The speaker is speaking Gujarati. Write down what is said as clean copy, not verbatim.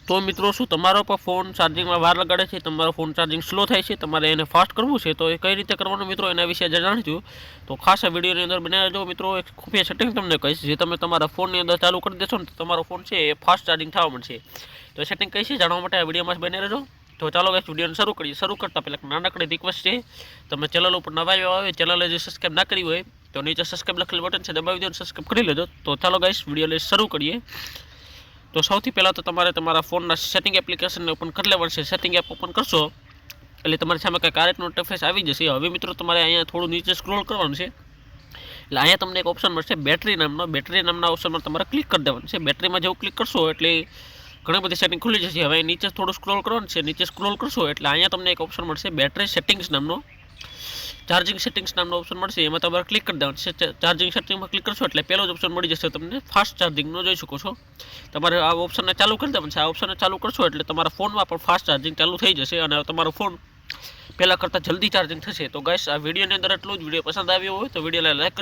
तो मित्रों શું તમારો પર ફોન ચાર્જિંગમાં વાર લગાડે છે, તમારો ફોન ચાર્જિંગ સ્લો થાય છે, તમારે એને ફાસ્ટ કરવું છે તો એ કઈ રીતે કરવાનું મિત્રો એના વિશે જાણીશું। તો ખાસ આ વિડીયોની અંદર બન્યા રહેજો મિત્રો। એક ખુફિયા સેટિંગ તમને કહીશ જે તમે તમારા ફોનની અંદર ચાલુ કરી દેશો ને તો તમારો ફોન છે એ ફાસ્ટ ચાર્જિંગ થવા મળશે। તો એ સેટિંગ કઈ છે જાણવા માટે આ વિડીયોમાં બન્યા રહેજો। તો ચાલો ગાઈસ વિડીયોને શરૂ કરીએ। શરૂ કરતા પહેલા એક નાનકડી રિક્વેસ્ટ છે, તમે ચેનલ ઉપર નવા આવ્યા હોય, ચેનલને જે સબસ્ક્રાઇબ ના કરી હોય તો નીચે સબસ્ક્રાઇબ લખેલું બટન છે દબાવી દો અને સબસ્ક્રાઇબ કરી લેજો। તો ચાલો ગાઈસ વિડીયોને શરૂ કરીએ। तो સૌથી પહેલાં તો તમારે તમારા ફોનના સેટિંગ એપ્લિકેશનને ઓપન કરી લેવાનું છે। સેટિંગ એપ ઓપન કરશો એટલે તમારી સામે કંઈક આ રીતનો ઇન્ટરફેસ આવી જશે। હવે મિત્રો તમારે અહીંયા થોડું નીચે સ્ક્રોલ કરવાનું છે એટલે અહીંયા તમને એક ઓપ્શન મળશે બેટરી નામનો। બેટરી નામના ઓપ્શનમાં તમારે ક્લિક કરી દેવાનું છે। બેટરીમાં જેવું ક્લિક કરશો એટલે ઘણી બધી સેટિંગ ખુલી જશે। હવે નીચે થોડું સ્ક્રોલ કરવાનું છે, નીચે સ્ક્રોલ કરશો એટલે અહીંયા તમને એક ઓપ્શન મળશે બેટરી સેટિંગ્સ નામનો, ચાર્જિંગ સેટિંગ્स નામનો ઓપ્શન મળશે, એમાં તમારે ક્લિક કરી દેવાનું છે। ચાર્જિંગ સેટિંગમાં ક્લિક કરશો એટલે પહેલો જ ઓપ્શન મળી જશે તમને ફાસ્ટ ચાર્જિંગનો, જોઈ શકો છો। તમારે આ ઓપ્શનને ચાલુ કરી દેવાનું છે। આ ઓપ્શનને ચાલુ કરશો એટલે તમારા ફોનમાં પણ ફાસ્ટ ચાર્જિંગ ચાલુ થઈ જશે અને તમારો ફોન પહેલાં કરતાં જલ્દી ચાર્જિંગ થશે। તો ગાઈસ આ વિડીયોની અંદર એટલું જ। વિડીયો પસંદ આવ્યો હોય તો વિડીયોને લાઈક